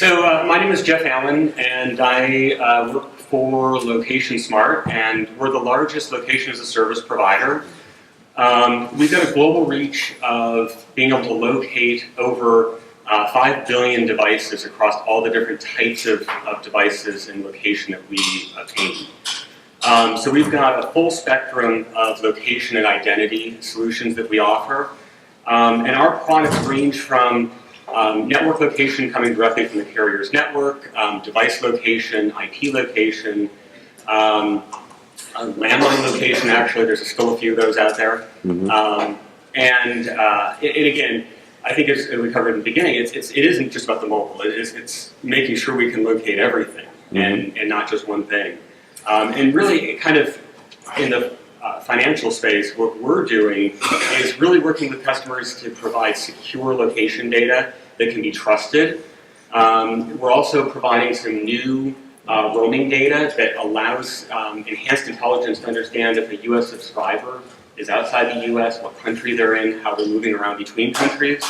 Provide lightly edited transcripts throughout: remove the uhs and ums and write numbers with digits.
My name is Jeff Allen, and I work for Location Smart, and we're the largest location as a service provider. We've got a global reach of being able to locate over 5 billion devices across all the different types of devices and location that we obtain. So we've got a full spectrum of location and identity solutions that we offer. And our products range from network location coming directly from the carrier's network, device location, IP location, landline location. Actually, there's still a few of those out there. Mm-hmm. And again, I think as we covered in the beginning, it isn't just about the mobile. It's making sure we can locate everything, mm-hmm. and not just one thing. And really, kind of in the financial space, what we're doing is really working with customers to provide secure location data that can be trusted. We're also providing some new roaming data that allows enhanced intelligence to understand if a U.S. subscriber is outside the U.S., what country they're in, how they're moving around between countries,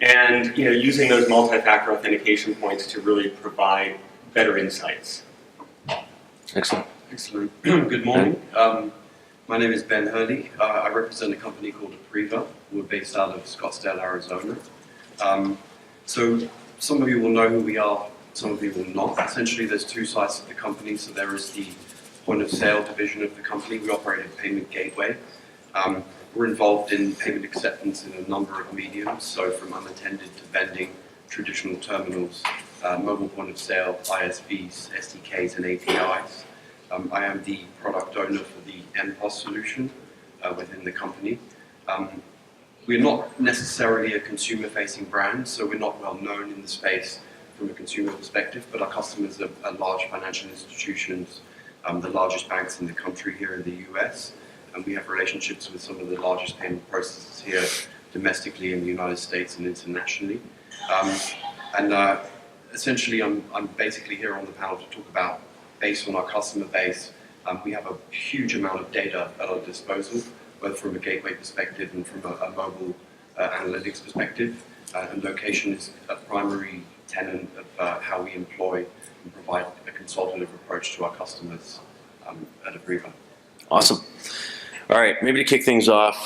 and using those multi-factor authentication points to really provide better insights. Excellent. Excellent. Good morning. My name is Ben Hurley. I represent a company called Apriva. We're based out of Scottsdale, Arizona. So some of you will know who we are, some of you will not. Essentially, there's two sides of the company. So there is the point of sale division of the company. We operate a payment gateway. We're involved in payment acceptance in a number of mediums, so from unattended to vending, traditional terminals, mobile point of sale, ISVs, SDKs, and APIs. I am the product owner for the MPOS solution within the company. We're not necessarily a consumer-facing brand, so we're not well known in the space from a consumer perspective, but our customers are large financial institutions, the largest banks in the country here in the US, and we have relationships with some of the largest payment processors here domestically in the United States and internationally. Essentially, I'm basically here on the panel to talk about, based on our customer base, we have a huge amount of data at our disposal, both from a gateway perspective and from a mobile analytics perspective. And location is a primary tenet of how we employ and provide a consultative approach to our customers at Apriva. Awesome. All right, maybe to kick things off,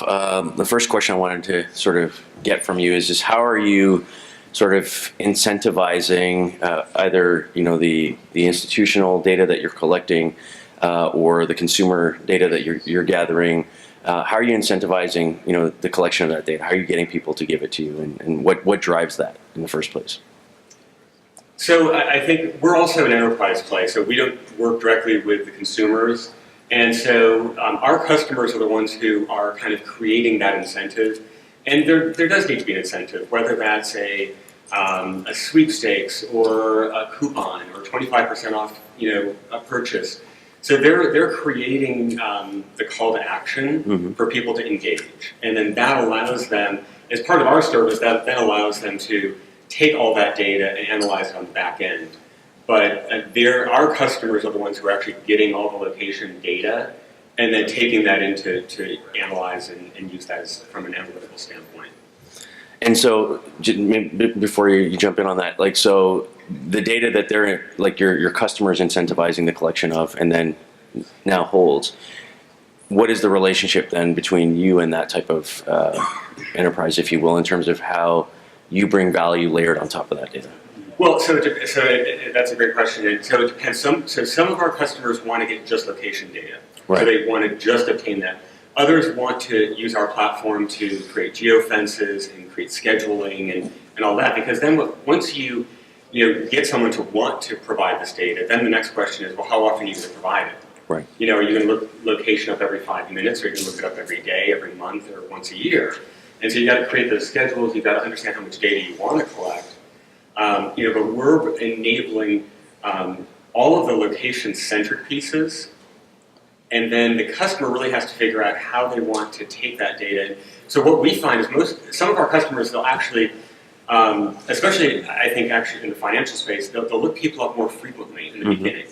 the first question I wanted to sort of get from you is just how are you sort of incentivizing either the institutional data that you're collecting or the consumer data that you're gathering? How are you incentivizing the collection of that data? How are you getting people to give it to you, and what drives that in the first place? So I think we're also an enterprise play, so we don't work directly with the consumers. And so our customers are the ones who are kind of creating that incentive. And there does need to be an incentive, whether that's a sweepstakes or a coupon or 25% off, a purchase. So they're creating the call to action mm-hmm. for people to engage. And then that allows them, as part of our service, that then allows them to take all that data and analyze it on the back end. But our customers are the ones who are actually getting all the location data and then taking that to analyze and use that from an analytical standpoint. And so, before you jump in on that, so the data that they're, your customers incentivizing the collection of and then now holds, what is the relationship then between you and that type of enterprise, if you will, in terms of how you bring value layered on top of that data? Well, so that's a great question. And so it depends. Some of our customers want to get just location data. Right. So they want to just obtain that. Others want to use our platform to create geofences and create scheduling and all that. Because then once you get someone to want to provide this data, then the next question is, well, how often are you going to provide it? Right. Are you going to look location up every 5 minutes, or are you going to look it up every day, every month, or once a year? And so you got to create those schedules. You've got to understand how much data you want to collect. But we're enabling all of the location-centric pieces, and then the customer really has to figure out how they want to take that data. So what we find is some of our customers, they'll actually, especially I think actually in the financial space, they'll look people up more frequently in the mm-hmm. beginning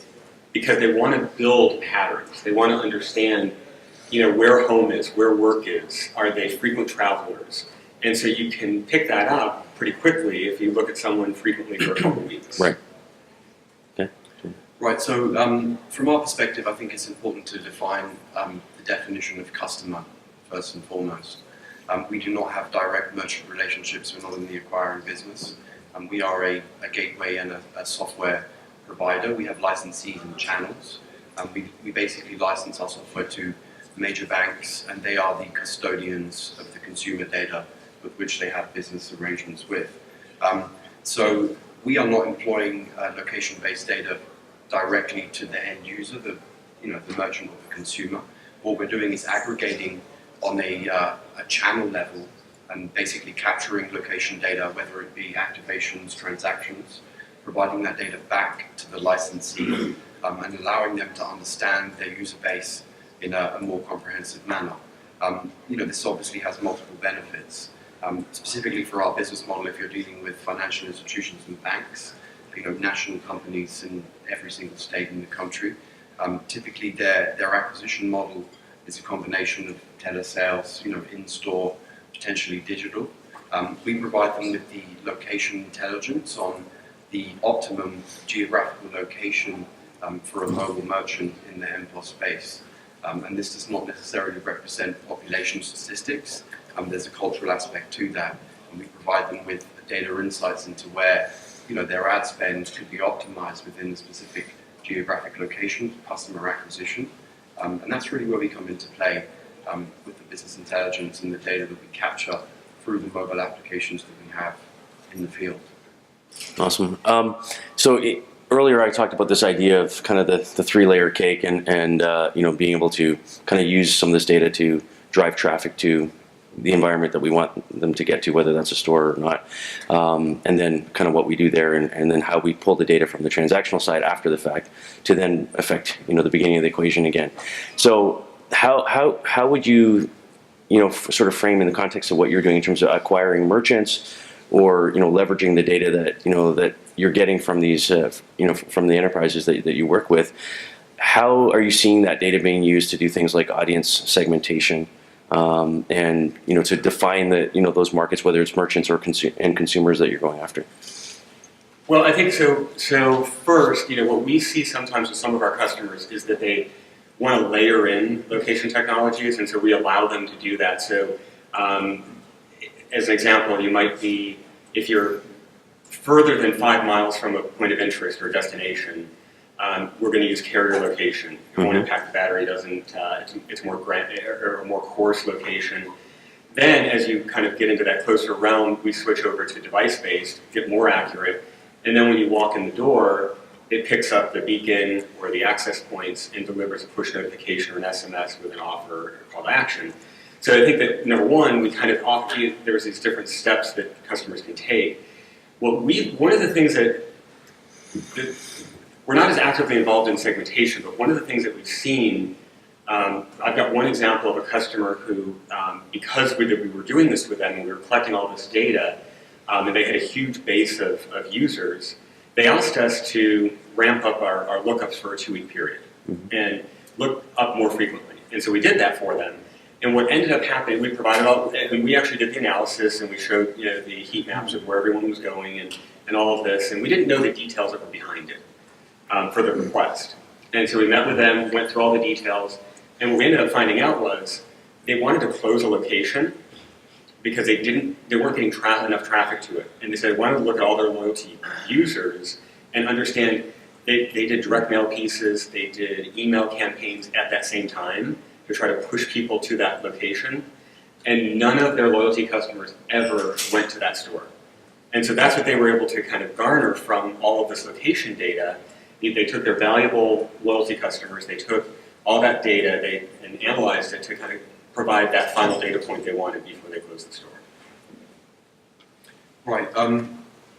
because they want to build patterns. They want to understand, where home is, where work is. Are they frequent travelers? And so you can pick that up pretty quickly if you look at someone frequently for a couple of weeks. Right. Okay. Right, so from our perspective, I think it's important to define the definition of customer first and foremost. We do not have direct merchant relationships. We're not in the acquiring business. We are a gateway and a software provider. We have licensees and channels. We basically license our software to major banks, and they are the custodians of the consumer data with which they have business arrangements with. So we are not employing location-based data directly to the end user, the merchant or the consumer. What we're doing is aggregating on a channel level and basically capturing location data, whether it be activations, transactions, providing that data back to the licensee and allowing them to understand their user base in a more comprehensive manner. This obviously has multiple benefits. Specifically for our business model, if you're dealing with financial institutions and banks, national companies in every single state in the country, typically their acquisition model is a combination of telesales, in-store, potentially digital. We provide them with the location intelligence on the optimum geographical location for a mobile merchant in the MPOS space. And this does not necessarily represent population statistics. There's a cultural aspect to that. And we provide them with data insights into where their ad spend could be optimized within a specific geographic location for customer acquisition. And that's really where we come into play with the business intelligence and the data that we capture through the mobile applications that we have in the field. Awesome. Earlier I talked about this idea of kind of the three-layer cake and being able to kind of use some of this data to drive traffic to the environment that we want them to get to, whether that's a store or not, and then kind of what we do there, and then how we pull the data from the transactional side after the fact to then affect the beginning of the equation again. So how would you sort of frame in the context of what you're doing in terms of acquiring merchants, or leveraging the data that you're getting from these from the enterprises that you work with? How are you seeing that data being used to do things like audience segmentation, and to define those markets, whether it's merchants or consumers that you're going after? Well, I think so. So first, what we see sometimes with some of our customers is that they want to layer in location technologies, and so we allow them to do that. So, as an example, you might be, if you're further than 5 miles from a point of interest or destination, we're going to use carrier location. It won't impact the battery. It's more or more coarse location. Then, as you kind of get into that closer realm, we switch over to device-based, get more accurate. And then when you walk in the door, it picks up the beacon or the access points and delivers a push notification or an SMS with an offer or call to action. So I think that, number one, we kind of offer, there's these different steps that customers can take. One of the things that we're not as actively involved in segmentation, but one of the things that we've seen, I've got one example of a customer who, because we were doing this with them and we were collecting all this data, and they had a huge base of users, they asked us to ramp up our lookups for a 2-week period and look up more frequently. And so we did that for them. And what ended up happening, we provided and we actually did the analysis, and we showed the heat maps of where everyone was going and all of this, and we didn't know the details that were behind it for the request. And so we met with them, went through all the details, and what we ended up finding out was they wanted to close a location because they weren't getting enough traffic to it. And they said they wanted to look at all their loyalty users and understand they did direct mail pieces, they did email campaigns at that same time to try to push people to that location. And none of their loyalty customers ever went to that store. And so that's what they were able to kind of garner from all of this location data. They took their valuable loyalty customers, they took all that data, and analyzed it to kind of provide that final data point they wanted before they closed the store. Right.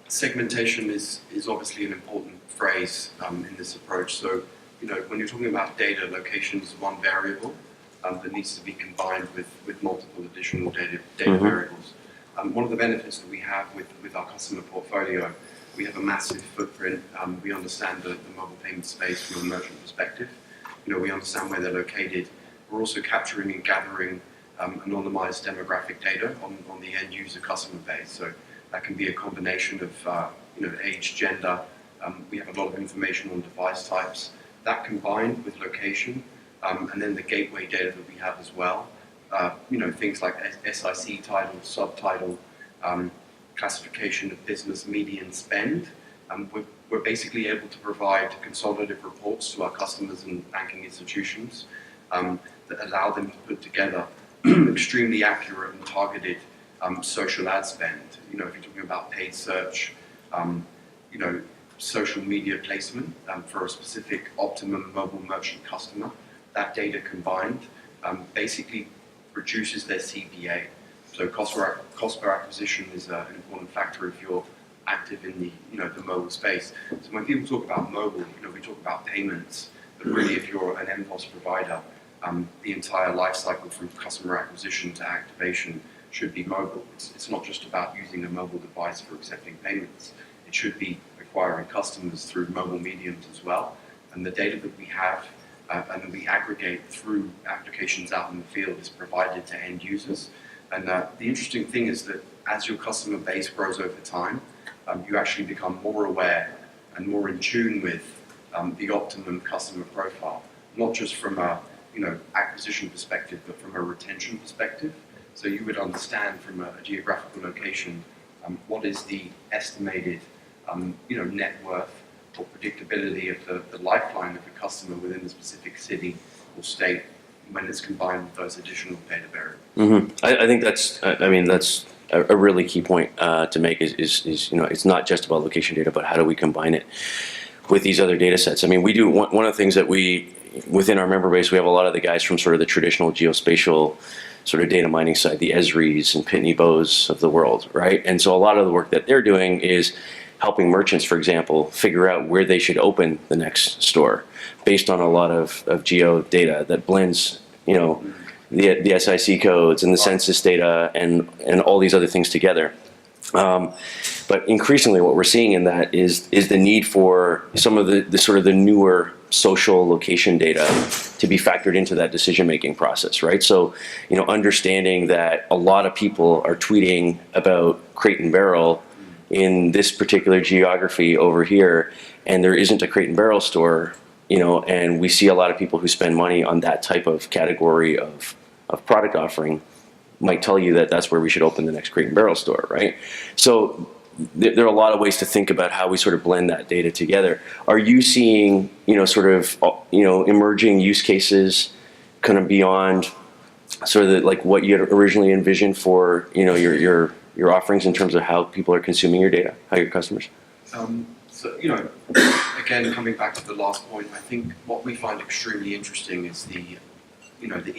Segmentation is obviously an important phrase in this approach. So, when you're talking about data, location is one variable that needs to be combined with multiple additional data variables. One of the benefits that we have with our customer portfolio, we have a massive footprint. We understand the mobile payment space from a merchant perspective. We understand where they're located. We're also capturing and gathering anonymized demographic data on the end user customer base. So that can be a combination of age, gender. We have a lot of information on device types. That combined with location, and then the gateway data that we have as well. Things like SIC title, subtitle, classification of business median spend. We're basically able to provide consolidative reports to our customers and banking institutions that allow them to put together extremely accurate and targeted social ad spend. If you're talking about paid search, social media placement for a specific optimum mobile merchant customer, that data combined basically reduces their CPA. So cost per acquisition is an important factor if you're active in the mobile space. So when people talk about mobile, we talk about payments, but really if you're an MPOS provider, the entire life cycle from customer acquisition to activation should be mobile. It's not just about using a mobile device for accepting payments. It should be acquiring customers through mobile mediums as well. And the data that we have and that we aggregate through applications out in the field is provided to end users. And the interesting thing is that as your customer base grows over time, you actually become more aware and more in tune with the optimum customer profile, not just from a acquisition perspective, but from a retention perspective. So you would understand from a geographical location what is the estimated net worth or predictability of the lifeline of a customer within a specific city or state when it's combined with those additional data variables. Mm-hmm. I think that's a really key point to make is it's not just about location data, but how do we combine it with these other data sets? I mean, we do one of the things that within our member base, we have a lot of the guys from sort of the traditional geospatial sort of data mining side, the Esris and Pitney Bowes of the world, right? And so a lot of the work that they're doing is helping merchants, for example, figure out where they should open the next store based on a lot of geo data that blends, the SIC codes and the census data and all these other things together. But increasingly what we're seeing in that is the need for some of the sort of the newer social location data to be factored into that decision-making process, right? So, understanding that a lot of people are tweeting about Crate and Barrel in this particular geography over here, and there isn't a Crate and Barrel store, and we see a lot of people who spend money on that type of category of product offering might tell you that that's where we should open the next Crate and Barrel store, right? So there are a lot of ways to think about how we sort of blend that data together. Are you seeing, emerging use cases kind of beyond sort of like what you had originally envisioned for, your offerings in terms of how people are consuming your data, how your customers? Again, coming back to the last point, I think what we find extremely interesting is the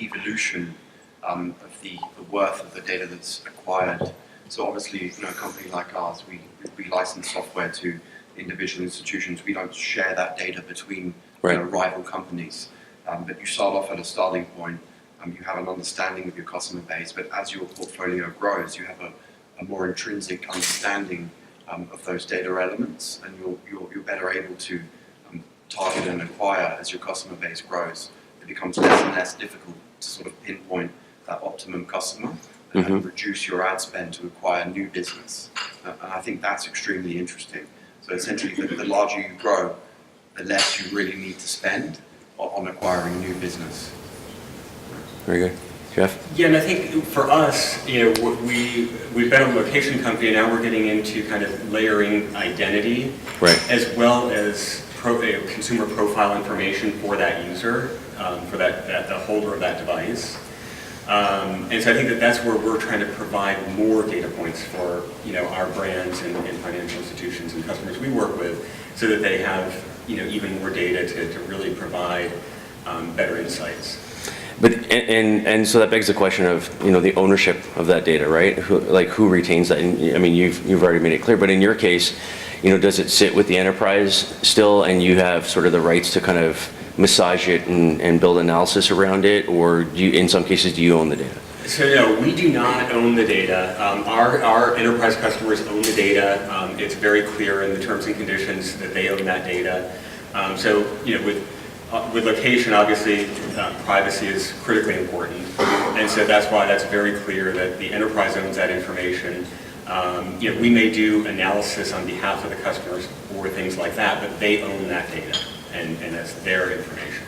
evolution of the worth of the data that's acquired. So obviously, a company like ours, we license software to individual institutions. We don't share that data between rival companies. But you start off at a starting point. You have an understanding of your customer base, but as your portfolio grows, you have a more intrinsic understanding of those data elements, and you're better able to target and acquire as your customer base grows. It becomes less and less difficult to sort of pinpoint that optimum customer and reduce your ad spend to acquire new business. And I think that's extremely interesting. So essentially, the larger you grow, the less you really need to spend on acquiring new business. Very good. Jeff? Yeah, and I think for us, we've been a location company, and now we're getting into kind of layering identity, as well as consumer profile information for that user, for the holder of that device. And so I think that's where we're trying to provide more data points for our brands and financial institutions and customers we work with, so that they have even more data to really provide better insights. But and so that begs the question of the ownership of that data, right? Who retains that? And, I mean, you've already made it clear, but in your case, does it sit with the enterprise still, and you have sort of the rights to kind of massage it and build analysis around it, or in some cases do you own the data? So no, we do not own the data. Our enterprise customers own the data. It's very clear in the terms and conditions that they own that data. With location, obviously, privacy is critically important, And so that's why that's very clear that the enterprise owns that information. We may do analysis on behalf of the customers or things like that, but they own that data, and that's their information.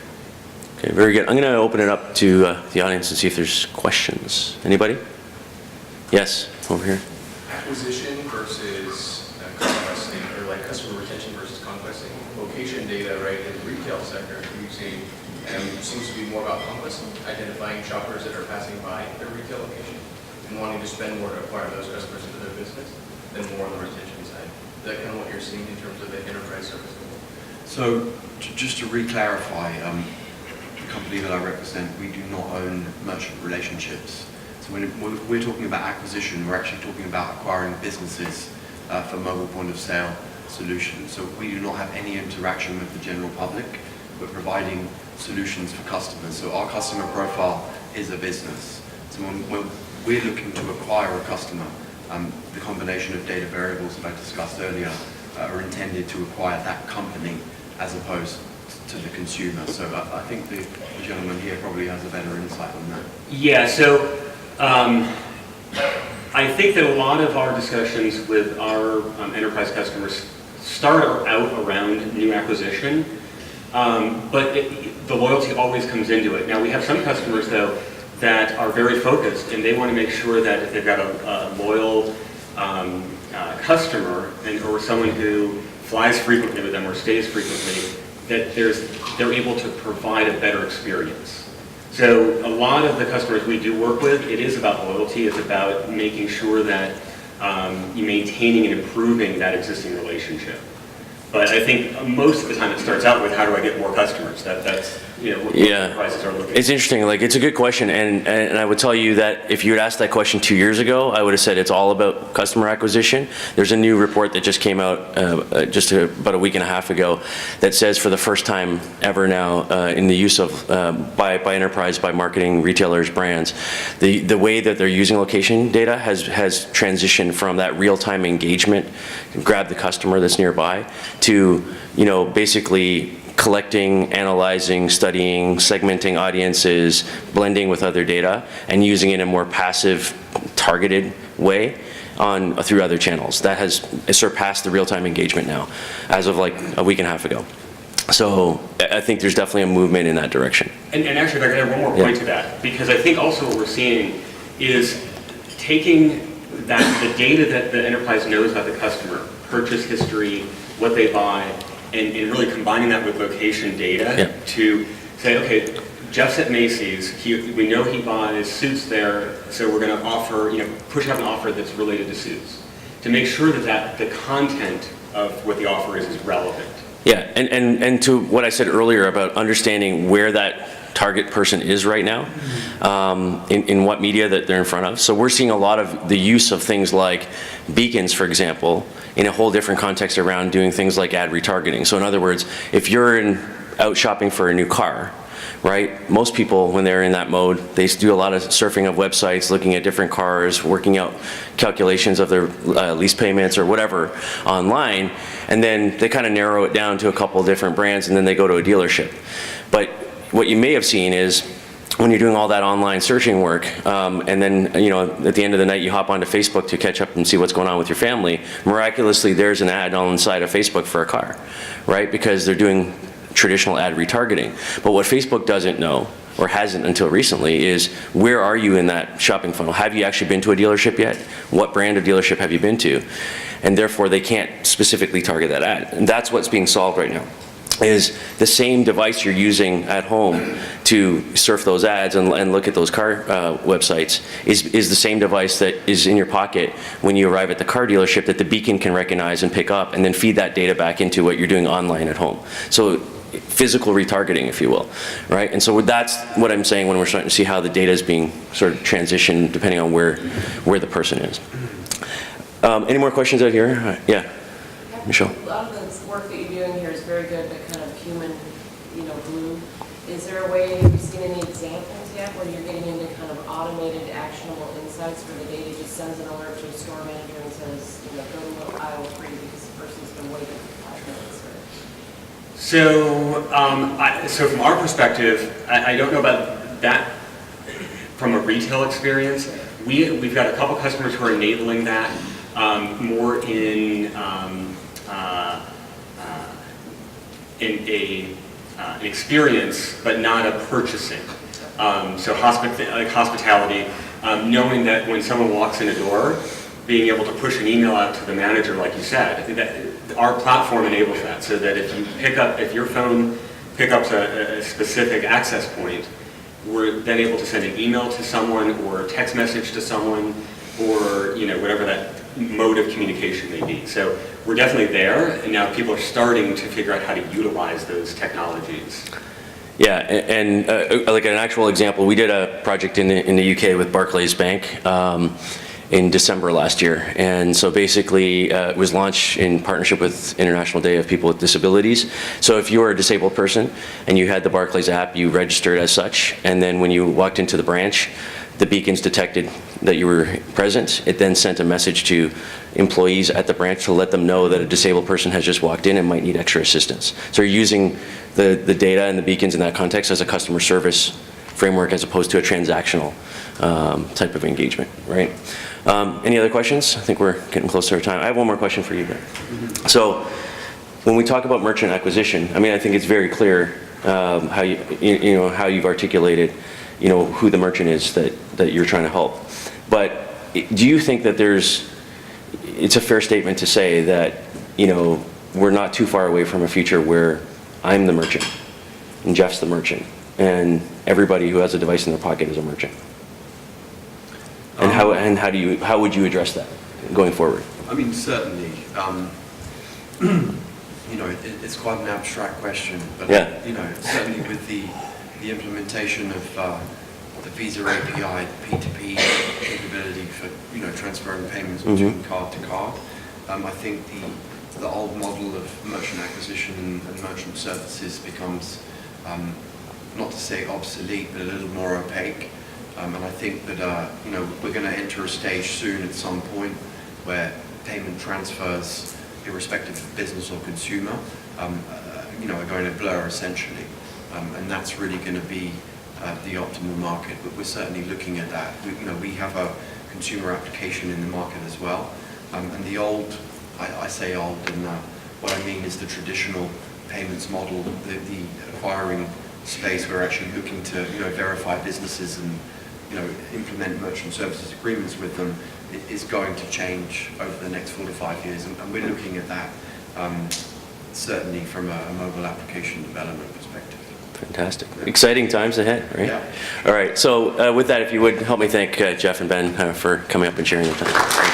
Okay, very good. I'm going to open it up to the audience and see if there's questions. Anybody? Yes, over here. Acquisition versus conquesting, or like customer retention versus conquesting. Location data, right, in the retail sector, using seems to be more about conquesting, identifying shoppers that are passing by their retail location and wanting to spend more to acquire those customers into their business than more on the retention side. Is that kind of what you're seeing in terms of the enterprise service? So just to re-clarify, the company that I represent, we do not own merchant relationships. So when we're talking about acquisition, we're actually talking about acquiring businesses for mobile point of sale solutions. So we do not have any interaction with the general public. We're providing solutions for customers. So our customer profile is a business. So when we're looking to acquire a customer, the combination of data variables that I discussed earlier are intended to acquire that company as opposed to the consumer. So I think the gentleman here probably has a better insight on that. Yeah, so I think that a lot of our discussions with our enterprise customers start out around new acquisition, but the loyalty always comes into it. Now, we have some customers, though, that are very focused, and they want to make sure that if they've got a loyal customer or someone who flies frequently with them or stays frequently, that they're able to provide a better experience. So a lot of the customers we do work with, it is about loyalty. It's about making sure that you're maintaining and improving that existing relationship. But I think most of the time it starts out with how do I get more customers? That's what enterprises are looking It's interesting. Like, it's a good question, and I would tell you that if you had asked that question 2 years ago, I would have said it's all about customer acquisition. There's a new report that just came out just about a week and a half ago that says for the first time ever now in the use of by enterprise, by marketing retailers, brands, the way that they're using location data has transitioned from that real-time engagement, grab the customer that's nearby, to basically collecting, analyzing, studying, segmenting audiences, blending with other data, and using it in a more passive, targeted way through other channels. That has surpassed the real-time engagement now, as of like a week and a half ago. So I think there's definitely a movement in that direction. And actually, if I could add one more point to that, because I think also what we're seeing is taking the data that the enterprise knows about the customer, purchase history, what they buy, and really combining that with location data to say, okay, Jeff's at Macy's, we know he buys suits there, so we're going to offer, push out an offer that's related to suits, to make sure that the content of what the offer is relevant. Yeah, and to what I said earlier about understanding where that target person is right now, in what media that they're in front of. So we're seeing a lot of the use of things like beacons, for example, in a whole different context around doing things like ad retargeting. So in other words, if you're out shopping for a new car, right? Most people, when they're in that mode, they do a lot of surfing of websites, looking at different cars, working out calculations of their lease payments or whatever online, and then they kind of narrow it down to a couple different brands, and then they go to a dealership. But what you may have seen is when you're doing all that online searching work, and then at the end of the night you hop onto Facebook to catch up and see what's going on with your family, miraculously there's an ad on the side of Facebook for a car, right? Because they're doing traditional ad retargeting. But what Facebook doesn't know, or hasn't until recently, is where are you in that shopping funnel? Have you actually been to a dealership yet? What brand of dealership have you been to? And therefore they can't specifically target that ad. And that's what's being solved right now, is the same device you're using at home to surf those ads and look at those car websites is the same device that is in your pocket when you arrive at the car dealership, that the beacon can recognize and pick up and then feed that data back into what you're doing online at home. So physical retargeting, if you will, right? And so that's what I'm saying when we're starting to see how the data is being sort of transitioned depending on where the person is. Any more questions out here? Yeah, Michelle. A lot of the work that you're doing here is very good, but kind of human, glue. Is there a way, have you seen any examples yet where you're getting into kind of automated, actionable insights where the data just sends an alert to a store manager and says, go to aisle 3 because the person's been waiting for 5 minutes? So from our perspective, I don't know about that from a retail experience, we've got a couple customers who are enabling that more in an experience, but not a purchasing. So hospitality, knowing that when someone walks in a door, being able to push an email out to the manager, like you said, I think that our platform enables that, so that if your phone pickups a specific access point, we're then able to send an email to someone or a text message to someone, or whatever that mode of communication may be. So we're definitely there, and now people are starting to figure out how to utilize those technologies. Yeah, and like an actual example, we did a project in the UK with Barclays Bank in December last year. And so basically it was launched in partnership with International Day of People with Disabilities. So if you were a disabled person and you had the Barclays app, you registered as such, and then when you walked into the branch, the beacons detected that you were present. It then sent a message to employees at the branch to let them know that a disabled person has just walked in and might need extra assistance. So you're using the data and the beacons in that context as a customer service framework as opposed to a transactional type of engagement, right? Any other questions? I think we're getting close to our time. I have one more question for you, Ben. So when we talk about merchant acquisition, I mean, I think it's very clear how how you've articulated who the merchant is that you're trying to help. But do you think that it's a fair statement to say that, we're not too far away from a future where I'm the merchant and Jeff's the merchant and everybody who has a device in their pocket is a merchant? And how would you address that going forward? I mean, certainly, it's quite an abstract question, but Yeah. Certainly with the implementation of the Visa API, P2P capability for transferring payments between card to card, I think the old model of merchant acquisition and merchant services becomes, not to say obsolete, but a little more opaque. And I think that we're going to enter a stage soon at some point where payment transfers, irrespective of business or consumer, are going to blur essentially, and that's really going to be the optimal market. But we're certainly looking at that. We have a consumer application in the market as well, and the old, I say old, and what I mean is the traditional payments model, the acquiring space. We're actually looking to verify businesses and implement merchant services agreements with them. It is going to change over the next 4 to 5 years, and we're looking at that certainly from a mobile application development perspective. Fantastic. Exciting times ahead, right? Yeah. All right, so with that, if you would help me thank Jeff and Ben for coming up and sharing their time.